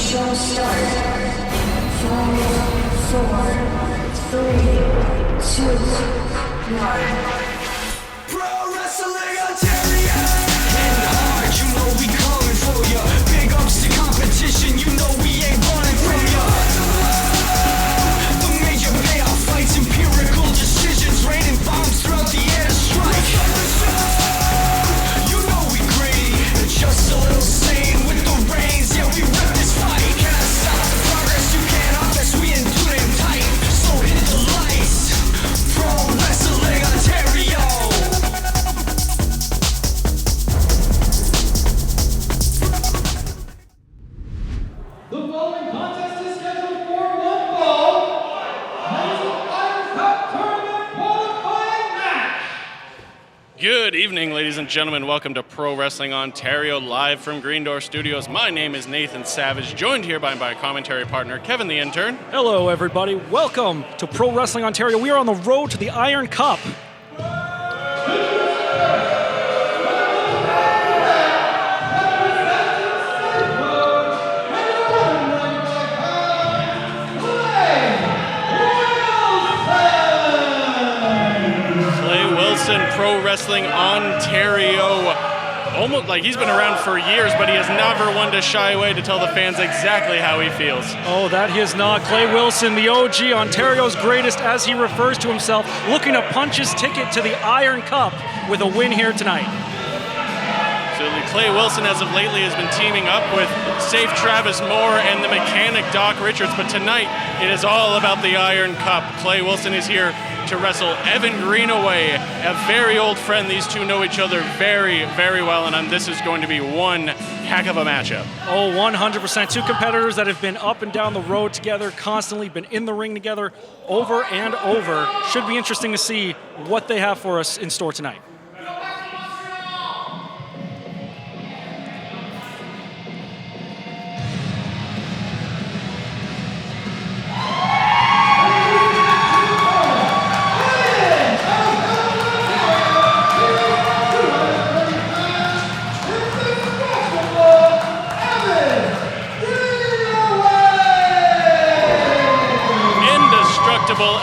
Show start. 5, 4, 3, 2, 1. Pro Wrestling Ontario! Heading hard, you know we coming for ya. Big ups to competition, you know we ain't running from ya. The major payoff fights, empirical decisions, raining bombs throughout the air to strike. You know we greedy, just a little sane with the reins. Yeah, we rip this fight. Can't stop the progress, you can't up us, we ain't too damn tight. So hit the lights. Pro Wrestling Ontario. The following contest is scheduled for one fall. Hamilton Iron Cup Tournament qualifying match. Good evening, ladies and gentlemen. Welcome to Pro Wrestling Ontario, live from Green Door Studios. My name is Nathan Savage, joined here by my commentary partner, Kevin the Intern. Hello, everybody. Welcome to Pro Wrestling Ontario. We are on the road to the Iron Cup. Pro Wrestling Ontario, almost like he's been around for years, but he has never one to shy away to tell the fans exactly how he feels. Oh, that he is not. Clay Wilson, the OG, Ontario's greatest, as he refers to himself, looking to punch his ticket to the Iron Cup with a win here tonight. Absolutely. Clay Wilson, as of lately, has been teaming up with Safe Travis Moore and the mechanic Doc Richards, but tonight it is all about the Iron Cup. Clay Wilson is here to wrestle Evan Greenaway, a very old friend. These two know each other very, very well, and this is going to be one heck of a matchup. Oh, 100%. Two competitors that have been up and down the road together, constantly been in the ring together over and over. Should be interesting to see what they have for us in store tonight.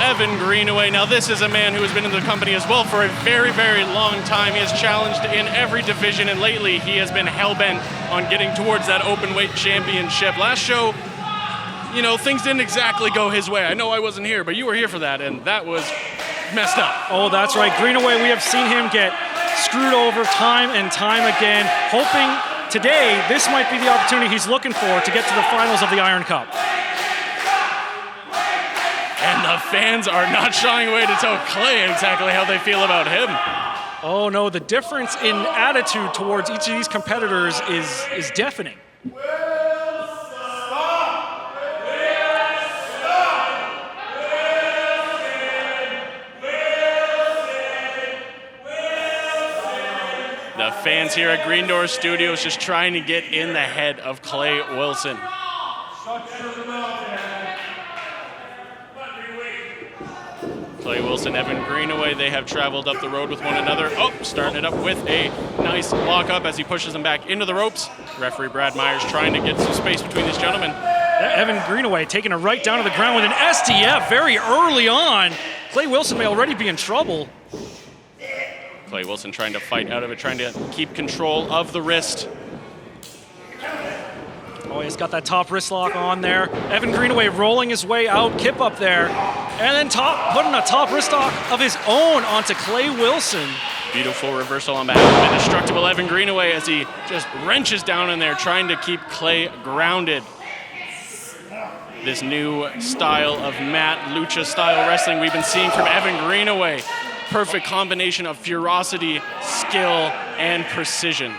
Evan Greenaway. Now, this is a man who has been in the company as well for a very, very long time. He has challenged in every division, and lately he has been hell-bent on getting towards that Openweight Championship. Last show, you know, things didn't exactly go his way. I know I wasn't here, but you were here for that, and that was messed up. Oh, that's right. Greenaway, we have seen him get screwed over time and time again, hoping today this might be the opportunity he's looking for to get to the finals of the Iron Cup. And the fans are not shying away to tell Clay exactly how they feel about him. Oh no, the difference in attitude towards each of these competitors is deafening. The fans here at Green Door Studios just trying to get in the head of Clay Wilson. Clay Wilson, Evan Greenaway, they have traveled up the road with one another. Oh, starting it up with a nice lock-up as he pushes them back into the ropes. Referee Brad Myers trying to get some space between these gentlemen. Evan Greenaway taking it right down to the ground with an STF very early on. Clay Wilson may already be in trouble. Clay Wilson trying to fight out of it, trying to keep control of the wrist. Oh, he's got that top wrist lock on there. Evan Greenaway rolling his way out, kip up there, and then putting a top wrist lock of his own onto Clay Wilson. Beautiful reversal on behalf of Indestructible Evan Greenaway as he just wrenches down in there, trying to keep Clay grounded. This new style of mat lucha style wrestling we've been seeing from Evan Greenaway. Perfect combination of ferocity, skill, and precision.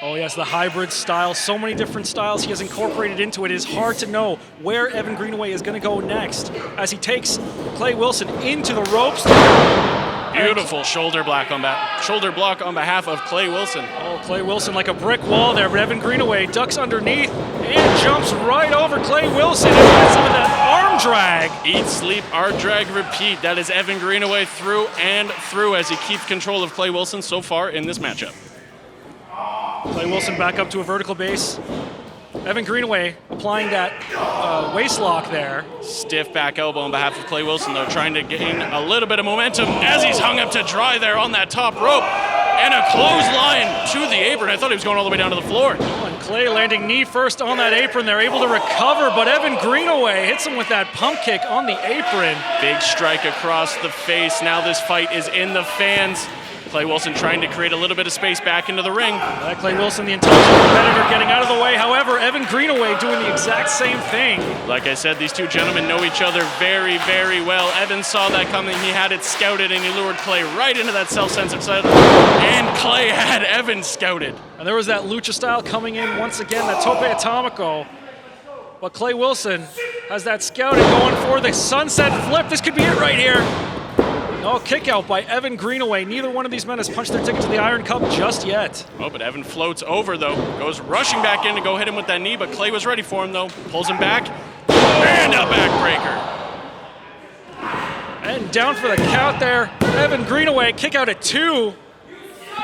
Oh yes, the hybrid style, so many different styles he has incorporated into it. It is hard to know where Evan Greenaway is going to go next as he takes Clay Wilson into the ropes. Beautiful shoulder block on behalf of Clay Wilson. Oh, Clay Wilson like a brick wall there, but Evan Greenaway ducks underneath and jumps right over Clay Wilson and gets some of that arm drag. Eat, sleep, arm drag, repeat. That is Evan Greenaway through and through as he keeps control of Clay Wilson so far in this matchup. Clay Wilson back up to a vertical base. Evan Greenaway applying that waist lock there. Stiff back elbow on behalf of Clay Wilson, though, trying to gain a little bit of momentum as he's hung up to dry there on that top rope. And a clothesline to the apron. I thought he was going all the way down to the floor. And Clay landing knee first on that apron. They're able to recover, but Evan Greenaway hits him with that pump kick on the apron. Big strike across the face. Now this fight is in the fans. Clay Wilson trying to create a little bit of space back into the ring. Clay Wilson, the intelligent competitor, getting out of the way. However, Evan Greenaway doing the exact same thing. Like I said, these two gentlemen know each other very, very well. Evan saw that coming. He had it scouted, and he lured Clay right into that self-sensitive side. And Clay had Evan scouted. And there was that lucha style coming in once again, that tope atomico. But Clay Wilson has that scouted going for the sunset flip. This could be it right here. No, kick out by Evan Greenaway. Neither one of these men has punched their ticket to the Iron Cup just yet. Oh, but Evan floats over, though. Goes rushing back in to go hit him with that knee, but Clay was ready for him, though. Pulls him back. And a backbreaker. And down for the count there. Evan Greenaway, kick out at 2.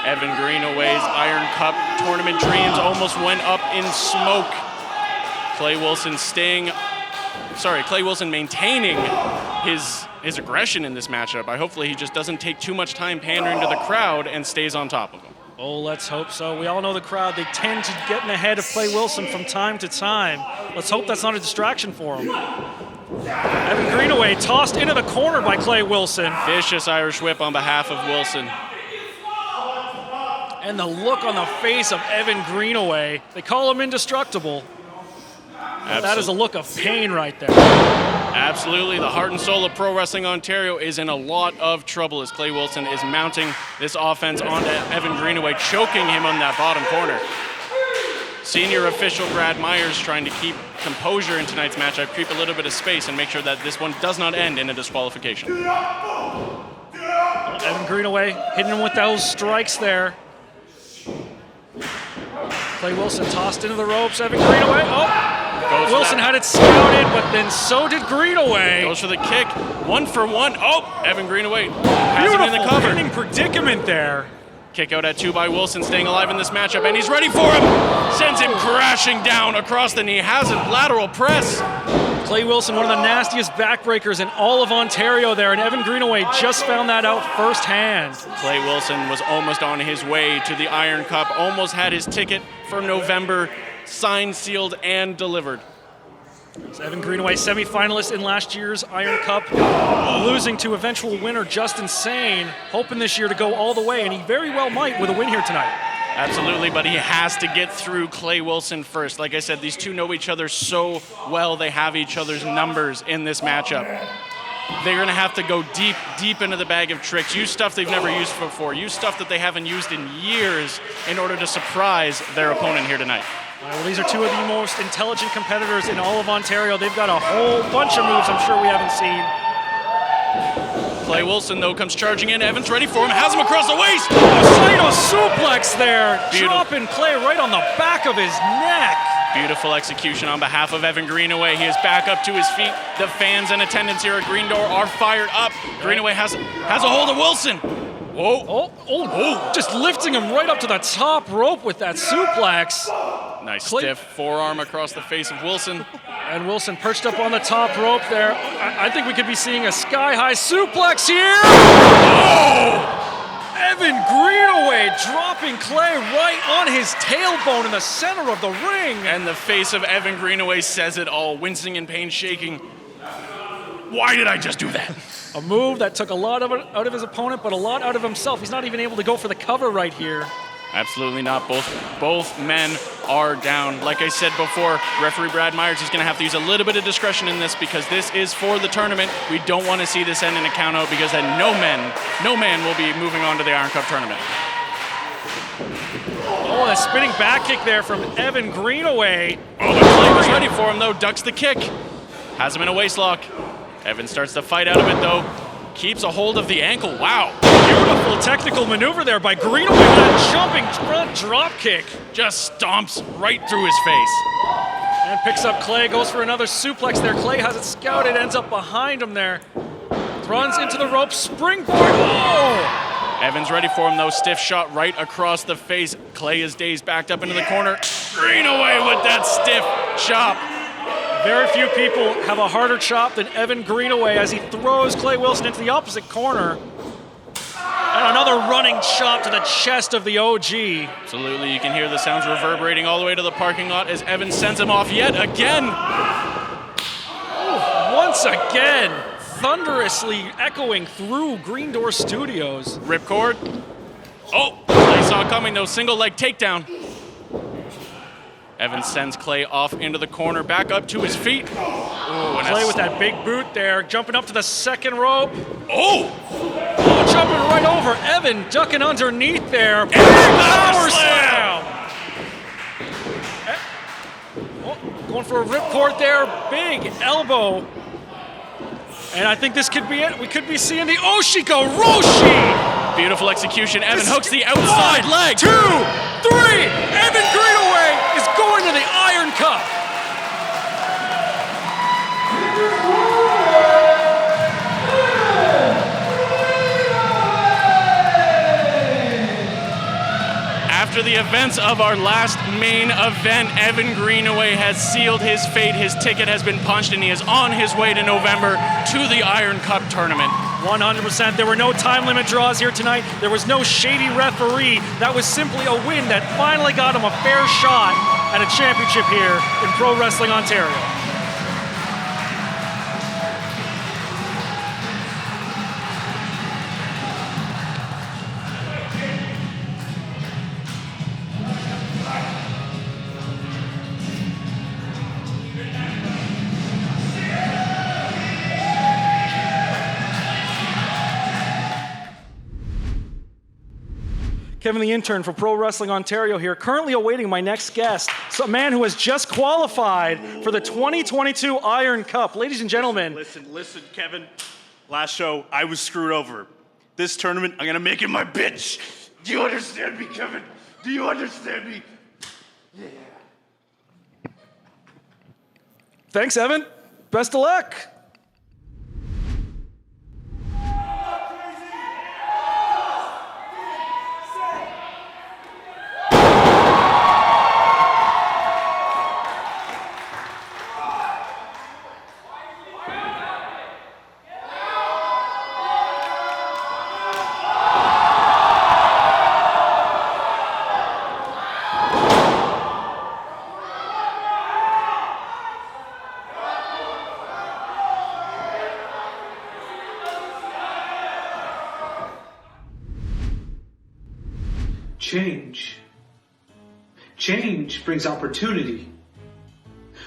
Evan Greenaway's Iron Cup tournament dreams almost went up in smoke. Clay Wilson maintaining his aggression in this matchup. Hopefully he just doesn't take too much time pandering to the crowd and stays on top of him. Oh, let's hope so. We all know the crowd, they tend to get in ahead of Clay Wilson from time to time. Let's hope that's not a distraction for him. Evan Greenaway tossed into the corner by Clay Wilson. Vicious Irish whip on behalf of Wilson. And the look on the face of Evan Greenaway. They call him indestructible. That is a look of pain right there. Absolutely. The heart and soul of Pro Wrestling Ontario is in a lot of trouble as Clay Wilson is mounting this offense onto Evan Greenaway, choking him on that bottom corner. Senior official Brad Myers trying to keep composure in tonight's matchup, creep a little bit of space, and make sure that this one does not end in a disqualification. Evan Greenaway hitting him with those strikes there. Clay Wilson tossed into the ropes. Evan Greenaway. Wilson had it scouted, but then so did Greenaway. Goes for the kick. 1 for 1. Oh, Evan Greenaway has him in the cover. Pinning predicament there. Kick out at 2 by Wilson, staying alive in this matchup, and he's ready for him. Sends him crashing down across the knee. Has a lateral press. Clay Wilson, one of the nastiest backbreakers in all of Ontario there, and Evan Greenaway just found that out firsthand. Clay Wilson was almost on his way to the Iron Cup, almost had his ticket for November signed, sealed, and delivered. So Evan Greenaway, semi-finalist in last year's Iron Cup, losing to eventual winner Justin Sane, hoping this year to go all the way, and he very well might with a win here tonight. Absolutely, but he has to get through Clay Wilson first. Like I said, these two know each other so well. They have each other's numbers in this matchup. They're going to have to go deep, deep into the bag of tricks, use stuff they've never used before, use stuff that they haven't used in years in order to surprise their opponent here tonight. Well, these are two of the most intelligent competitors in all of Ontario. They've got a whole bunch of moves I'm sure we haven't seen. Clay Wilson, though, comes charging in. Evans ready for him, has him across the waist. Saito suplex there, Beautiful. dropping Clay right on the back of his neck. Beautiful execution on behalf of Evan Greenaway. He is back up to his feet. The fans in attendance here at Green Door are fired up. Greenaway has a hold of Wilson. Whoa. Oh, just lifting him right up to the top rope with that suplex. Nice stiff forearm across the face of Wilson. And Wilson perched up on the top rope there. I think we could be seeing a sky-high suplex here. Oh! Evan Greenaway dropping Clay right on his tailbone in the center of the ring. And the face of Evan Greenaway says it all, wincing in pain, shaking. Why did I just do that? A move that took a lot of it out of his opponent, but a lot out of himself. He's not even able to go for the cover right here. Absolutely not. Both men are down. Like I said before, referee Brad Myers is going to have to use a little bit of discretion in this because this is for the tournament. We don't want to see this end in a count out because then no man will be moving on to the Iron Cup tournament. Oh, a spinning back kick there from Evan Greenaway. Oh, but Clay was ready for him though. Ducks the kick. Has him in a waistlock. Evan starts to fight out of it though. Keeps a hold of the ankle. Wow. Beautiful technical maneuver there by Greenaway with that jumping front drop kick. Just stomps right through his face. And picks up Clay, goes for another suplex there. Clay has it scouted, ends up behind him there. Runs into the rope, springboard. Oh! Evan's ready for him though. Stiff shot right across the face. Clay is dazed, backed up into the corner. Greenaway with that stiff chop. Very few people have a harder chop than Evan Greenaway as he throws Clay Wilson into the opposite corner. And another running chop to the chest of the OG. Absolutely, you can hear the sounds reverberating all the way to the parking lot as Evan sends him off yet again. Once again, thunderously echoing through Green Door Studios. Ripcord. Oh, Clay saw it coming though, single leg takedown. Evan sends Clay off into the corner, back up to his feet. Ooh, and Clay with that big boot there, jumping up to the second rope. Oh! Jumping right over. Evan ducking underneath there. Big power slam! Oh, going for a ripcord there. Big elbow. And I think this could be it. We could be seeing the Oshiko Roshi. Beautiful execution. Evan hooks the outside leg. 2, 3. Evan Greenaway is going to the Iron Cup. After the events of our last main event, Evan Greenaway has sealed his fate. His ticket has been punched and he is on his way to November to the Iron Cup tournament. 100%. There were no time limit draws here tonight. There was no shady referee. That was simply a win that finally got him a fair shot at a championship here in Pro Wrestling Ontario. Kevin the intern for Pro Wrestling Ontario here, currently awaiting my next guest, a man who has just qualified for the 2022 Iron Cup. Ladies and gentlemen. Listen, Kevin. Last show, I was screwed over. This tournament, I'm gonna make it my bitch. Do you understand me, Kevin? Do you understand me? Yeah. Thanks, Evan. Best of luck. Change. Change brings opportunity.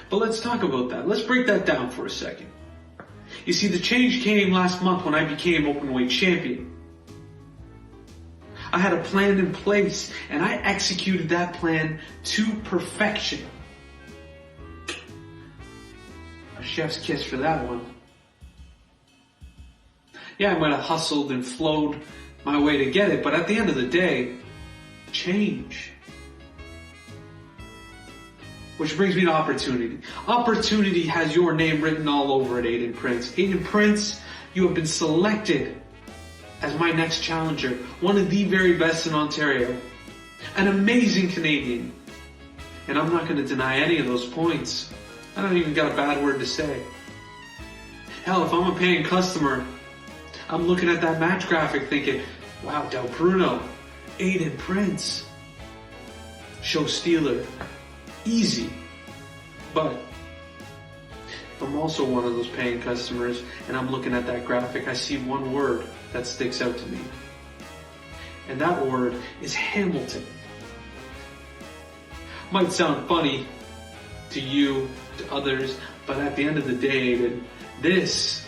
But let's talk about that. Let's break that down for a second. You see, the change came last month when I became Openweight Champion. I had a plan in place, and I executed that plan to perfection. A chef's kiss for that one. Yeah, I might have hustled and flowed my way to get it, but at the end of the day, change. Which brings me to opportunity. Opportunity has your name written all over it, Aiden Prince. Aiden Prince, you have been selected as my next challenger. One of the very best in Ontario. An amazing Canadian. And I'm not going to deny any of those points. I don't even got a bad word to say. Hell, if I'm a paying customer, I'm looking at that match graphic thinking, wow, Del Bruno, Aiden Prince, show stealer, easy. But I'm also one of those paying customers, and I'm looking at that graphic, I see one word that sticks out to me. And that word is Hamilton. Might sound funny to you, to others, but at the end of the day, Aiden, this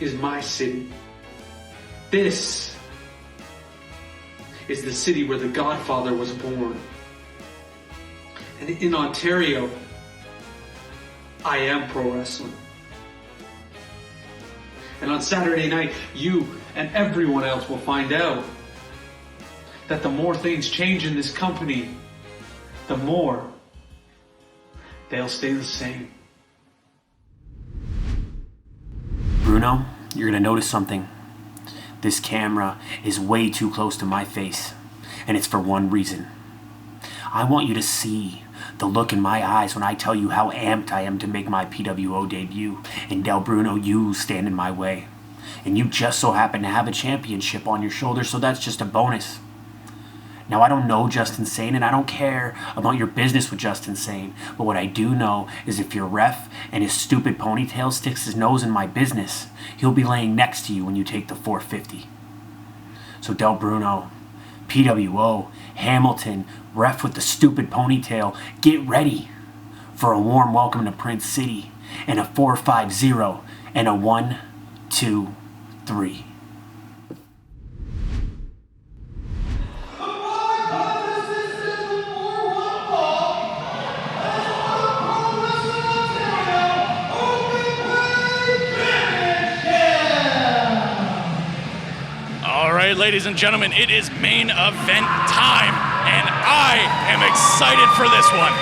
is my city. This is the city where the Godfather was born. And in Ontario, I am pro wrestling. And on Saturday night, you and everyone else will find out that the more things change in this company, the more they'll stay the same. Bruno, you're going to notice something. This camera is way too close to my face, and it's for one reason. I want you to see the look in my eyes when I tell you how amped I am to make my PWO debut, and Del Bruno, you stand in my way. And you just so happen to have a championship on your shoulders, so that's just a bonus. Now, I don't know Justin Sane, and I don't care about your business with Justin Sane, but what I do know is if your ref and his stupid ponytail sticks his nose in my business, he'll be laying next to you when you take the 450. So Del Bruno, PWO, Hamilton, ref with the stupid ponytail, get ready for a warm welcome to Prince City and a 4-5-0 and a 1-2-3. Ladies and gentlemen, it is main event time, and I am excited for this one.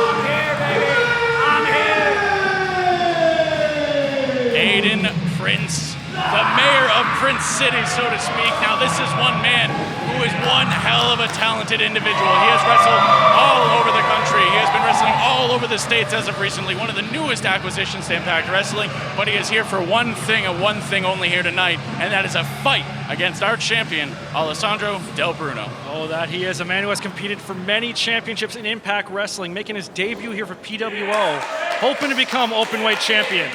I'm here, baby. I'm here. Aiden Prince, the mayor of Prince City, so to speak. Now, this is one man who is one hell of a talented individual. He has wrestled all over the country. He has been wrestling all over the states as of recently. One of the newest acquisitions to Impact Wrestling, but he is here for one thing and one thing only here tonight, and that is a fight against our champion, Alessandro Del Bruno. Oh, that he is a man who has competed for many championships in Impact Wrestling, making his debut here for PWO, hoping to become Openweight champion.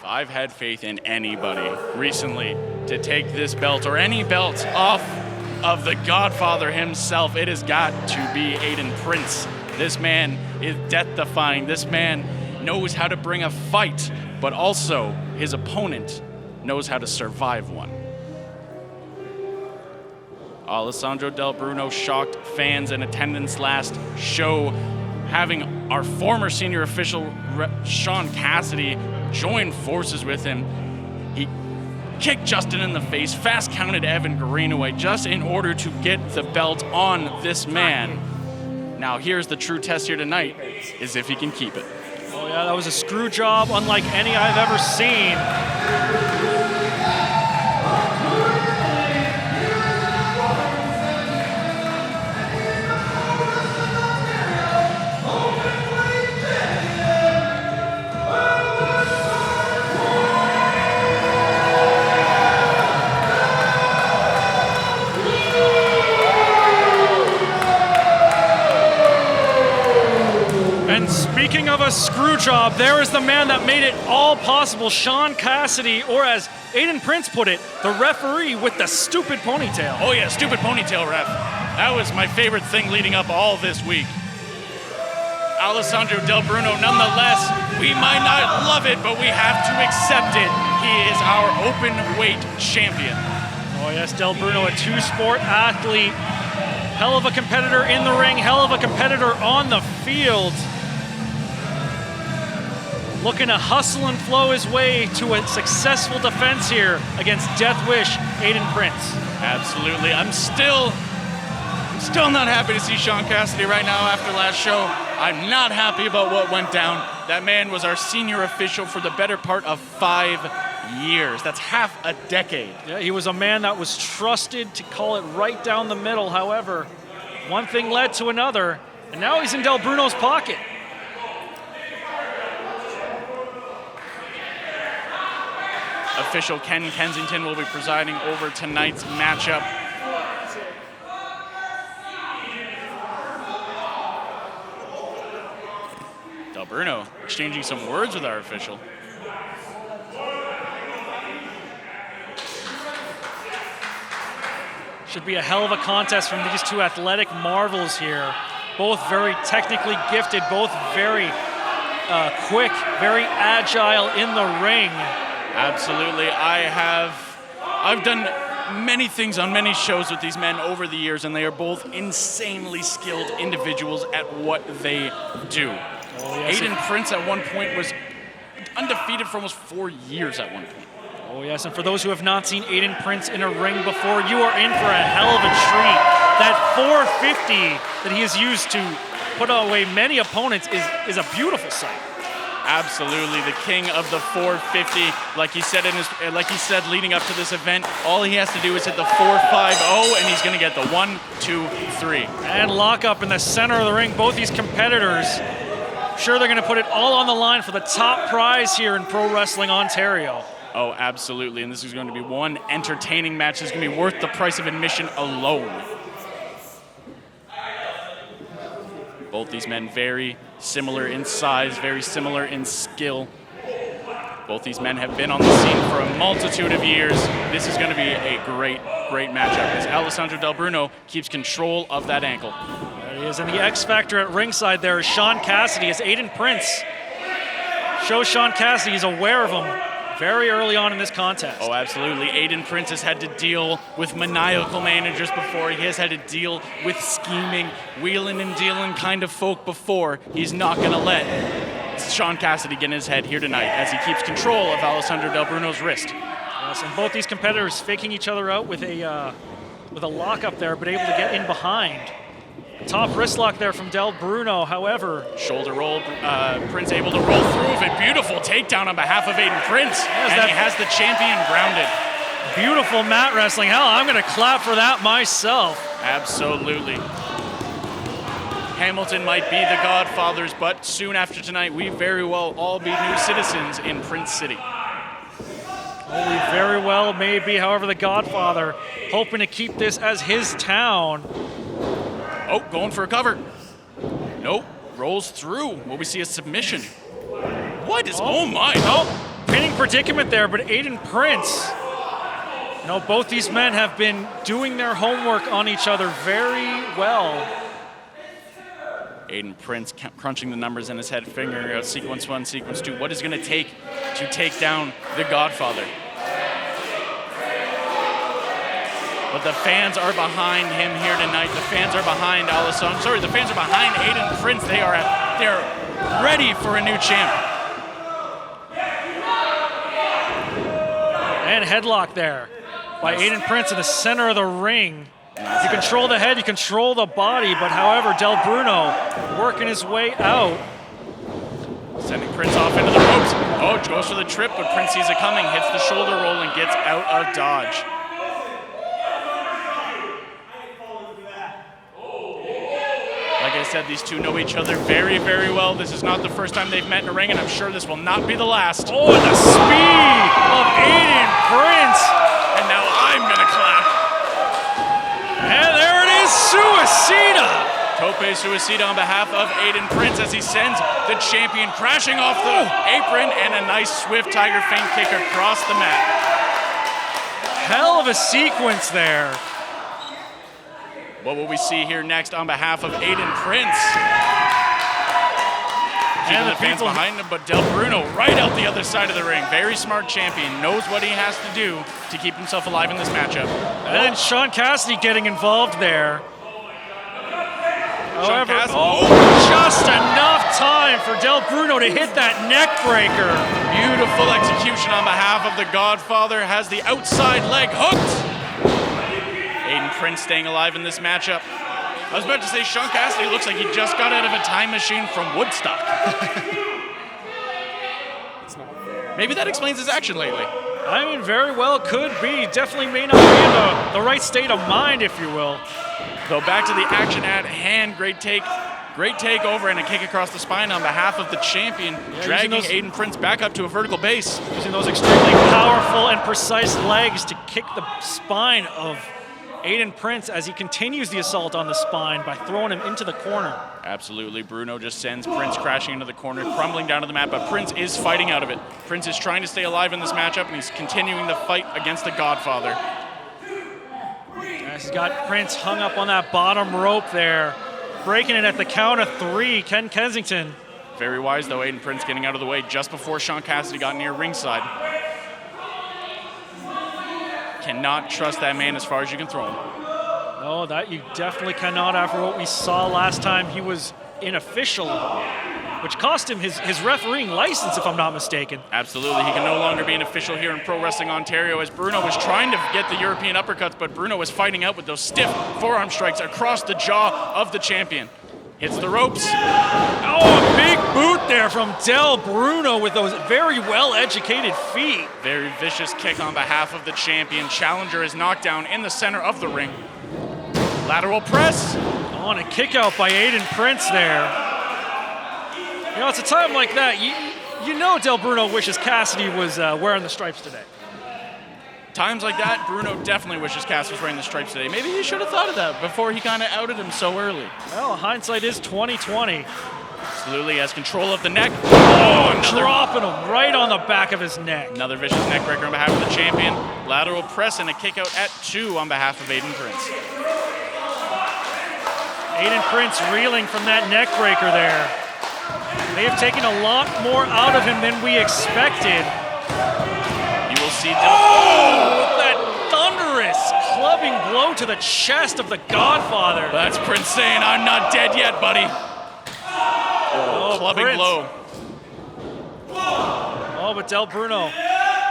I've had faith in anybody recently to take this belt or any belt off of the Godfather himself. It has got to be Aiden Prince. This man is death-defying. This man knows how to bring a fight, but also his opponent knows how to survive one. Alessandro Del Bruno shocked fans in attendance last show, having our former senior official, Sean Cassidy, join forces with him. He kicked Justin in the face, fast counted Evan Greenaway just in order to get the belt on this man. Now here's the true test here tonight, is if he can keep it. Oh yeah, that was a screw job unlike any I've ever seen. And speaking of a screw job, there is the man that made it all possible, Sean Cassidy, or as Aiden Prince put it, the referee with the stupid ponytail. Oh yeah, stupid ponytail ref. That was my favorite thing leading up all this week. Alessandro Del Bruno, nonetheless, we might not love it, but we have to accept it. He is our open weight champion. Oh yes, Del Bruno, a two-sport athlete. Hell of a competitor in the ring, hell of a competitor on the field. Looking to hustle and flow his way to a successful defense here against Deathwish Aiden Prince. Absolutely. I'm still not happy to see Sean Cassidy right now after last show. I'm not happy about what went down. That man was our senior official for the better part of 5 years. That's half a decade. Yeah, he was a man that was trusted to call it right down the middle. However, one thing led to another, and now he's in Del Bruno's pocket. Official Ken Kensington will be presiding over tonight's matchup. Del Bruno exchanging some words with our official. Should be a hell of a contest from these two athletic marvels here. Both very technically gifted, both very quick, very agile in the ring. Absolutely. I've done many things on many shows with these men over the years, and they are both insanely skilled individuals at what they do. Oh, yes. Aiden Prince at one point was undefeated for almost 4 years at one point. Oh yes, and for those who have not seen Aiden Prince in a ring before, you are in for a hell of a treat. That 450 that he has used to put away many opponents is a beautiful sight. Absolutely, the king of the 450. Like he said leading up to this event, all he has to do is hit the 450, and he's going to get the 1, 2, 3. And lock up in the center of the ring. Both these competitors, sure they're going to put it all on the line for the top prize here in Pro Wrestling Ontario. Oh, absolutely, and this is going to be one entertaining match. This is going to be worth the price of admission alone. Both these men very similar in size, very similar in skill. Both these men have been on the scene for a multitude of years. This is going to be a great, great matchup as Alessandro Del Bruno keeps control of that ankle. There he is, and the X Factor at ringside there is Sean Cassidy as Aiden Prince shows Sean Cassidy he's aware of him very early on in this contest. Oh, absolutely. Aiden Prince has had to deal with maniacal managers before. He has had to deal with scheming, wheeling and dealing kind of folk before. He's not going to let Sean Cassidy get in his head here tonight as he keeps control of Alessandro Del Bruno's wrist. Yes, and both these competitors faking each other out with a lockup there, but able to get in behind. Top wrist lock there from Del Bruno, however. Shoulder roll, Prince able to roll through of it. Beautiful takedown on behalf of Aiden Prince. And he has the champion grounded. Beautiful mat wrestling. Hell, I'm going to clap for that myself. Absolutely. Hamilton might be the Godfathers, but soon after tonight, we very well all be new citizens in Prince City. Oh, we very well may be, however, the Godfather hoping to keep this as his town. Oh, going for a cover. Nope, rolls through. Will we see a submission? What is, oh my. Oh, pinning predicament there, but Aiden Prince. You know, both these men have been doing their homework on each other very well. Aiden Prince crunching the numbers in his head, figuring out sequence 1, sequence 2. What is it going to take down the Godfather? But the fans are behind him here tonight. The fans are behind the fans are behind Aiden Prince. They're ready for a new champ. And headlock there by Aiden Prince in the center of the ring. You control the head, you control the body, but however, Del Bruno working his way out. Sending Prince off into the ropes. Oh, goes for the trip, but Prince sees it coming, hits the shoulder roll, and gets out of dodge. Like I said, these two know each other very, very well. This is not the first time they've met in a ring, and I'm sure this will not be the last. Oh, and the speed of Aiden Prince. And now I'm going to clap. And there it is, Suicida. Tope Suicida on behalf of Aiden Prince as he sends the champion crashing off the apron, and a nice swift tiger feint kick across the mat. Hell of a sequence there. What will we see here next on behalf of Aiden Prince? And the fans behind him, but Del Bruno right out the other side of the ring. Very smart champion, knows what he has to do to keep himself alive in this matchup. And then Sean Cassidy getting involved there. However, just enough time for Del Bruno to hit that neck breaker. Beautiful execution on behalf of the Godfather, has the outside leg hooked. Aiden Prince staying alive in this matchup. I was about to say Sean Cassidy looks like he just got out of a time machine from Woodstock. Maybe that explains his action lately. I mean, very well could be. Definitely may not be in the right state of mind, if you will. Though back to the action at hand. Great takeover and a kick across the spine on behalf of the champion, dragging Aiden Prince back up to a vertical base. Using those extremely powerful and precise legs to kick the spine of Aiden Prince as he continues the assault on the spine by throwing him into the corner. Absolutely. Bruno just sends Prince crashing into the corner, crumbling down to the mat, but Prince is fighting out of it. Prince is trying to stay alive in this matchup, and he's continuing the fight against the Godfather. As he's got Prince hung up on that bottom rope there, breaking it at the count of 3. Ken Kensington. Very wise, though. Aiden Prince getting out of the way just before Sean Cassidy got near ringside. Cannot trust that man as far as you can throw him. No, that you definitely cannot after what we saw last time he was unofficial. which cost him his refereeing license, if I'm not mistaken. Absolutely. He can no longer be an official here in Pro Wrestling Ontario, as Bruno was trying to get the European uppercuts, but Bruno was fighting out with those stiff forearm strikes across the jaw of the champion. Hits the ropes. Oh, a big boot there from Del Bruno with those very well-educated feet. Very vicious kick on behalf of the champion. Challenger is knocked down in the center of the ring. Lateral press. On a kick out by Aiden Prince there. You know, it's a time like that. You know Del Bruno wishes Cassidy was wearing the stripes today. Times like that, Bruno definitely wishes Cass was wearing the stripes today. Maybe he should have thought of that before he kind of outed him so early. Well, hindsight is 20/20. Absolutely has control of the neck. Oh, dropping him right on the back of his neck. Another vicious neck breaker on behalf of the champion. Lateral press and a kick out at 2 on behalf of Aiden Prince. Aiden Prince reeling from that neck breaker there. They have taken a lot more out of him than we expected. You will see. With that thunderous clubbing blow to the chest of the Godfather. That's Prince saying, "I'm not dead yet, buddy." Clubbing Prince. blow. Oh, but Del Bruno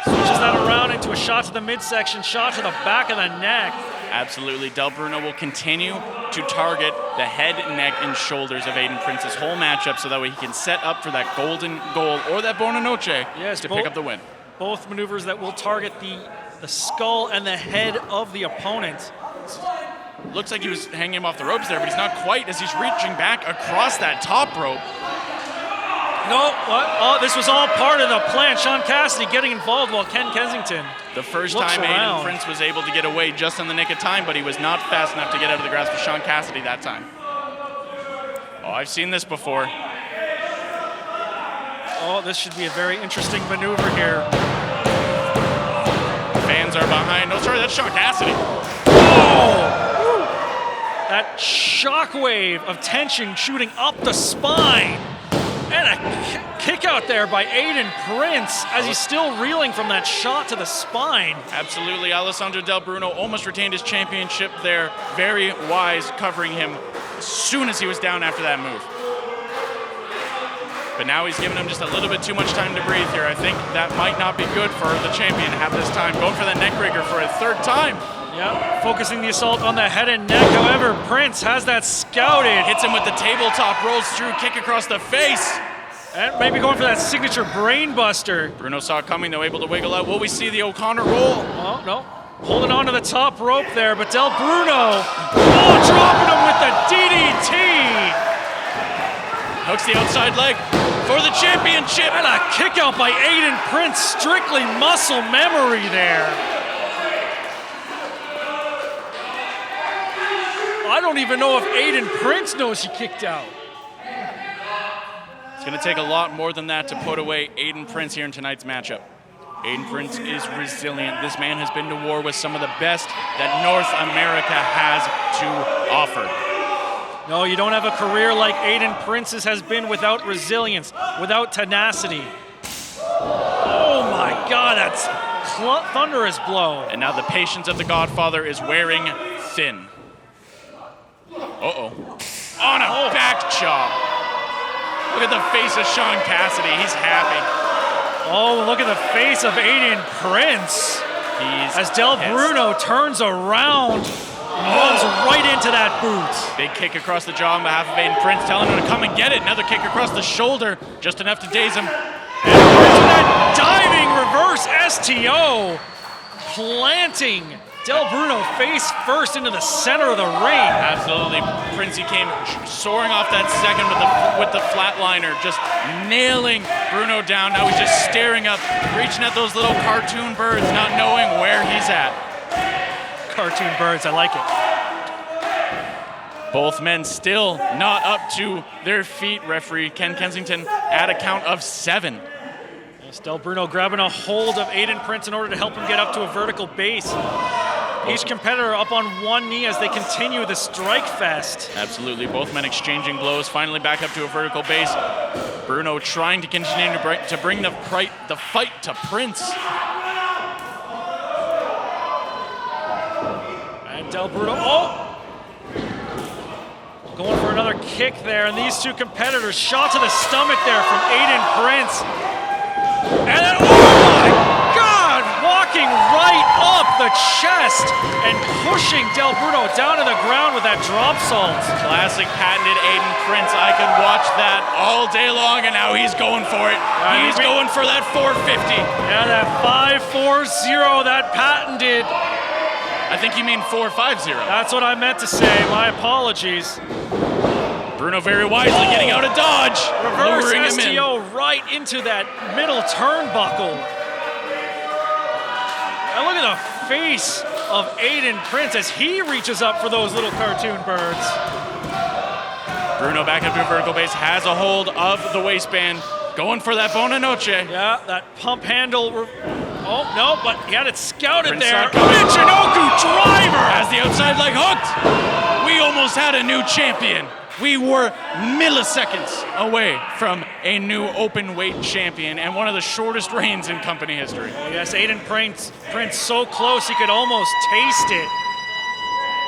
switches that around into a shot to the midsection, shot to the back of the neck. Absolutely. Del Bruno will continue to target the head, neck, and shoulders of Aiden Prince's whole matchup so that way he can set up for that golden goal or that Bona Noche to pick up the win. Both maneuvers that will target the skull and the head of the opponent. Looks like he was hanging him off the ropes there, but he's not quite as he's reaching back across that top rope. No, what? Oh, this was all part of the plan. Sean Cassidy getting involved while Ken Kensington The first looks time around. Aiden Prince was able to get away just in the nick of time, but he was not fast enough to get out of the grasp of Sean Cassidy that time. Oh, I've seen this before. Oh, this should be a very interesting maneuver here. Fans are behind. Oh, sorry, that's Sean Cassidy. Oh! That shockwave of tension shooting up the spine. And a kick out there by Aiden Prince as he's still reeling from that shot to the spine. Absolutely. Alessandro Del Bruno almost retained his championship there. Very wise, covering him as soon as he was down after that move. But now he's giving him just a little bit too much time to breathe here. I think that might not be good for the champion at this time. Going for that neck breaker for a third time. Yeah, focusing the assault on the head and neck. However, Prince has that scouted. Hits him with the tabletop, rolls through, kick across the face. And maybe going for that signature brain buster. Bruno saw it coming, though, able to wiggle out. Will we see the O'Connor roll? Oh, no. Holding on to the top rope there, but Del Bruno, dropping him with the DDT. Hooks the outside leg for the championship. And a kick out by Aiden Prince, strictly muscle memory there. I don't even know if Aiden Prince knows he kicked out. It's going to take a lot more than that to put away Aiden Prince here in tonight's matchup. Aiden Prince is resilient. This man has been to war with some of the best that North America has to offer. No, you don't have a career like Aiden Prince's has been without resilience, without tenacity. Oh my God, that's thunderous blow. And now the patience of the Godfather is wearing thin. Uh-oh. On a back chop. Look at the face of Sean Cassidy. He's happy. Oh, look at the face of Aiden Prince. As Del Bruno turns around, runs right into that boot. Big kick across the jaw on behalf of Aiden Prince, telling him to come and get it. Another kick across the shoulder, just enough to daze him. And that diving reverse STO, planting Del Bruno face first into the center of the ring. Absolutely. Princey came soaring off that second with the flatliner, just nailing Bruno down. Now he's just staring up, reaching at those little cartoon birds, not knowing where he's at. Cartoon birds, I like it. Both men still not up to their feet. Referee Ken Kensington at a count of 7. Del Bruno grabbing a hold of Aiden Prince in order to help him get up to a vertical base. Each competitor up on one knee as they continue the strike fest. Absolutely, both men exchanging blows, finally back up to a vertical base. Bruno trying to continue to bring the fight to Prince. And Del Bruno, going for another kick there, and these two competitors shot to the stomach there from Aiden Prince. And then, oh my God, walking right up the chest and pushing Del Bruno down to the ground with that drop salt. Classic patented Aiden Prince. I could watch that all day long, and now he's going for it. He's going for that 450. Yeah, that 540, that patented. I think you mean 450. That's what I meant to say. My apologies. Bruno very wisely getting out of dodge. Reverse lowering him STO in. right into that middle turnbuckle. And look at the face of Aiden Prince as he reaches up for those little cartoon birds. Bruno back up to a vertical base, has a hold of the waistband, going for that Bona Noche. Yeah, that pump handle. Oh, no, but he had it scouted Prince there. not coming. Michinoku driver! Has the outside leg hooked. We almost had a new champion. We were milliseconds away from a new open weight champion and one of the shortest reigns in company history. Oh, yes, Aiden Prince so close he could almost taste it.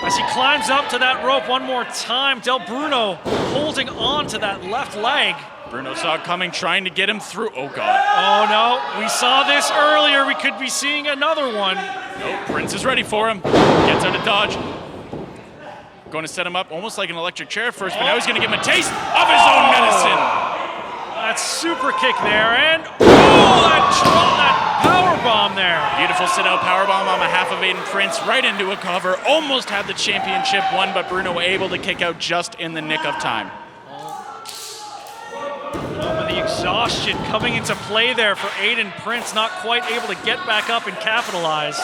As he climbs up to that rope one more time, Del Bruno holding on to that left leg. Bruno saw it coming, trying to get him through. Oh, God. Oh, no. We saw this earlier. We could be seeing another one. Nope, Prince is ready for him. Gets out of dodge. Going to set him up almost like an electric chair first, but now he's going to give him a taste of his own medicine. That super kick there, and that power bomb there. Beautiful sit-out power bomb on behalf of Aiden Prince, right into a cover. Almost had the championship won, but Bruno able to kick out just in the nick of time. Oh, the exhaustion coming into play there for Aiden Prince, not quite able to get back up and capitalize.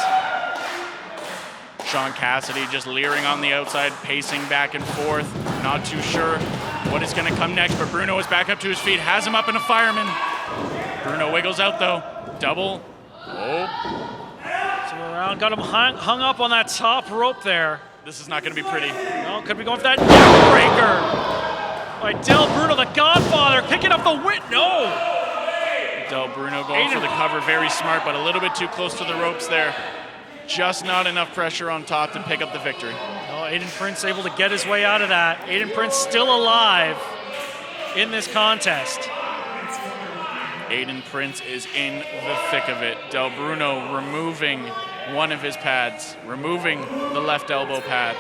Sean Cassidy just leering on the outside, pacing back and forth. Not too sure what is going to come next, but Bruno is back up to his feet, has him up in a fireman. Bruno wiggles out though. Double. Oh. So around, got him hung up on that top rope there. This is not going to be pretty. No, could be going for that neck breaker. By Del Bruno, the Godfather, picking up the win. No. Del Bruno going for the cover, very smart, but a little bit too close to the ropes there. Just not enough pressure on top to pick up the victory. Oh, Aiden Prince able to get his way out of that. Aiden Prince still alive in this contest. Aiden Prince is in the thick of it. Del Bruno removing one of his pads, removing the left elbow pad.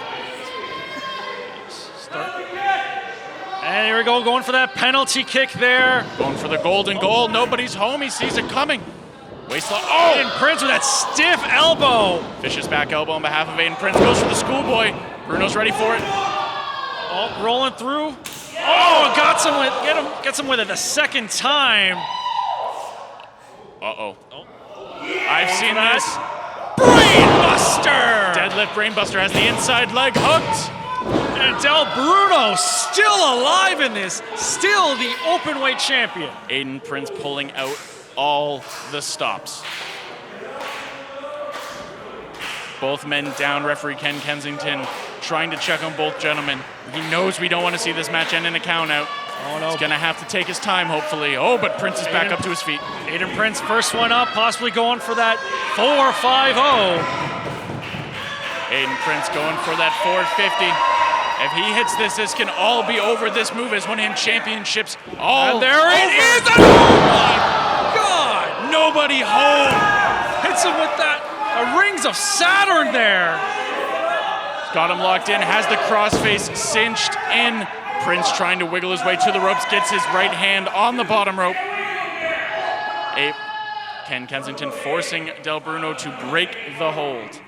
And here we go, going for that penalty kick there. Going for the golden goal. Nobody's home. He sees it coming. Waistline. Oh! Aiden Prince with that stiff elbow. Vicious back elbow on behalf of Aiden Prince. Goes for the schoolboy. Bruno's ready for it. Oh, rolling through. Oh, gets him with it the second time. Uh-oh. I've seen this. Brainbuster! Deadlift Brainbuster has the inside leg hooked. And Del Bruno still alive in this. Still the openweight champion. Aiden Prince pulling out all the stops. Both men down. Referee Ken Kensington trying to check on both gentlemen. He knows we don't want to see this match end in a count out. Oh, no. He's going to have to take his time, hopefully. Oh, but Prince is back up to his feet. Aiden Prince, first one up, possibly going for that 450. Aiden Prince going for that 450. If he hits this, this can all be over. This move has won him championships all And there it is! Oh my God! Nobody home! Hits him with that Rings of Saturn there. Got him locked in, has the crossface cinched in. Prince trying to wiggle his way to the ropes, gets his right hand on the bottom rope. Ken Kensington forcing Del Bruno to break the hold.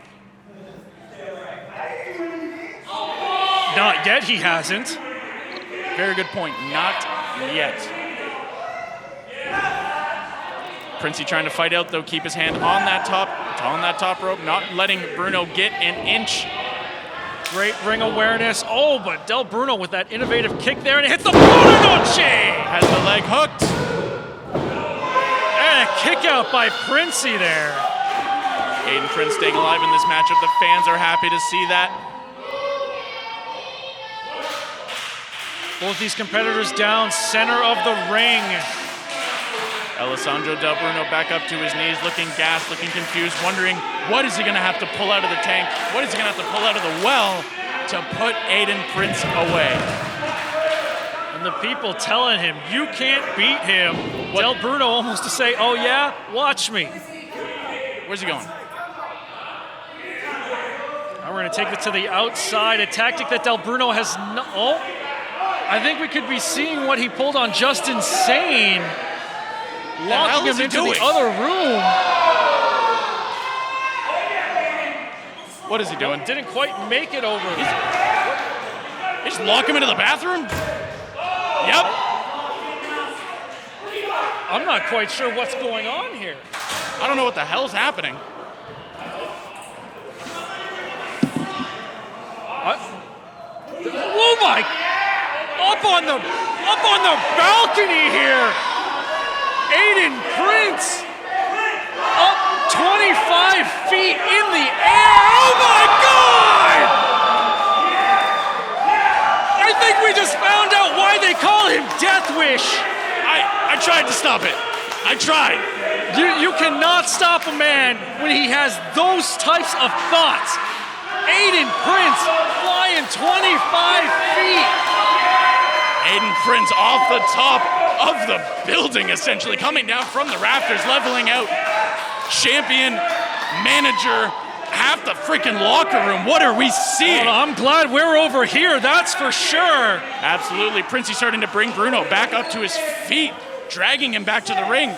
Not yet, he hasn't. Very good point, not yet. Princey trying to fight out though, keep his hand on that top rope, not letting Bruno get an inch. Great ring awareness. Oh, but Del Bruno with that innovative kick there, and it hits the Bona Noche! Has the leg hooked. And a kick out by Princey there. Aiden Prince staying alive in this matchup. The fans are happy to see that. Both these competitors down center of the ring. Alessandro Del Bruno back up to his knees, looking gassed, looking confused, wondering what is he going to have to pull out of the tank? What is he going to have to pull out of the well to put Aiden Prince away. And the people telling him, you can't beat him. Del Bruno almost to say, oh yeah, watch me. Where's he going? Now we're going to take it to the outside, a tactic that Del Bruno has no... Oh, I think we could be seeing what he pulled on Just Insane. Locking him into the other room. What is he doing? Didn't quite make it over. Just lock him into the bathroom? Yep. I'm not quite sure what's going on here. I don't know what the hell's happening. Oh my! Up on the balcony here. Aiden Prince up 25 feet in the air. Oh my God! I think we just found out why they call him Deathwish. I tried to stop it. I tried. You cannot stop a man when he has those types of thoughts. Aiden Prince flying 25 feet. Aiden Prince off the top of the building, essentially, coming down from the rafters, leveling out champion, manager, half the freaking locker room. What are we seeing? Well, I'm glad we're over here, that's for sure. Absolutely. Princey starting to bring Bruno back up to his feet, dragging him back to the ring.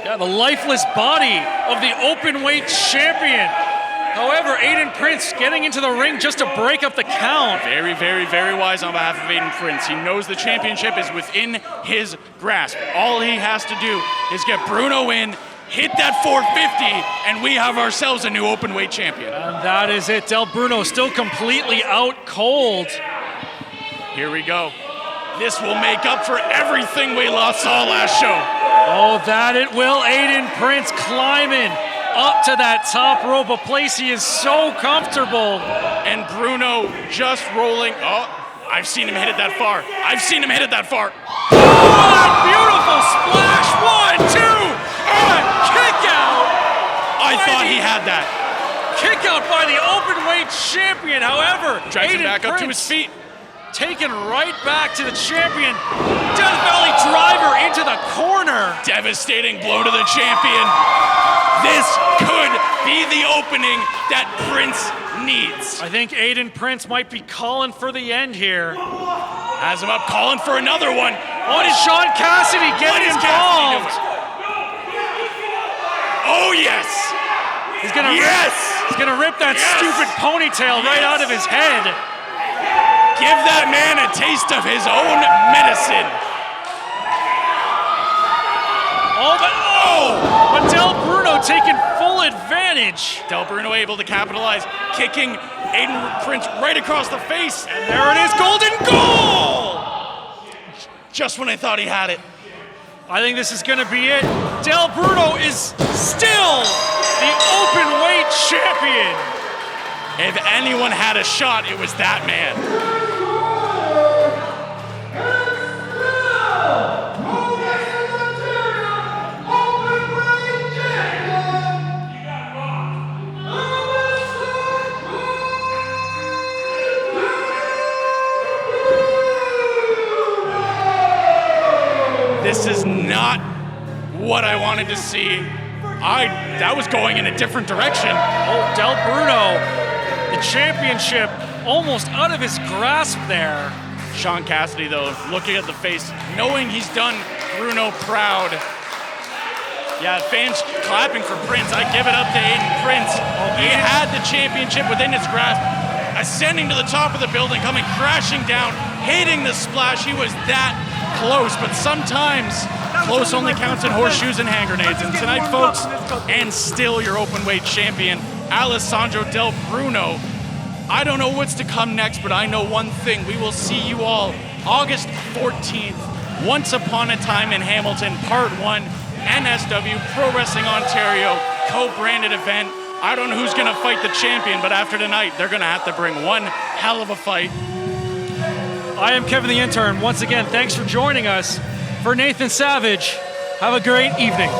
Yeah, the lifeless body of the openweight champion. However, Aiden Prince getting into the ring just to break up the count. Very, very, very wise on behalf of Aiden Prince. He knows the championship is within his grasp. All he has to do is get Bruno in, hit that 450, and we have ourselves a new openweight champion. And that is it. Del Bruno still completely out cold. Here we go. This will make up for everything we saw last show. Oh, that it will. Aiden Prince climbing up to that top rope, a place he is so comfortable. And Bruno just rolling. Oh, I've seen him hit it that far. I've seen him hit it that far. Oh, that beautiful splash. 1, 2, and kick out. I thought he had that. Kick out by the openweight champion. However, drags him back Prince up to his feet. Taken right back to the champion. Death Valley driver into the corner. Devastating blow to the champion. This could be the opening that Prince needs. I think Aiden Prince might be calling for the end here. Has him up, calling for another one. What is Sean Cassidy getting involved? Oh, yes. He's gonna rip that stupid ponytail right out of his head. Give that man a taste of his own medicine. But Del Bruno taking full advantage. Del Bruno able to capitalize, kicking Aiden Prince right across the face. And there it is, golden goal! Just when I thought he had it. I think this is gonna be it. Del Bruno is still the openweight champion. If anyone had a shot, it was that man. This is not what I wanted to see. That was going in a different direction. Oh, Del Bruno, the championship almost out of his grasp there. Sean Cassidy, though, looking at the face, knowing he's done Bruno proud. Yeah, fans clapping for Prince. I give it up to Aiden Prince. He had the championship within his grasp, ascending to the top of the building, coming crashing down, hitting the splash. He was that close, but sometimes close only counts in horseshoes and hand grenades. And tonight, folks, and still your openweight champion, Alessandro Del Bruno. I don't know what's to come next, but I know one thing. We will see you all August 14th, Once Upon a Time in Hamilton, Part 1, NSW, Pro Wrestling Ontario, co-branded event. I don't know who's going to fight the champion, but after tonight, they're going to have to bring one hell of a fight. I am Kevin the Intern. Once again, thanks for joining us. For Nathan Savage, have a great evening.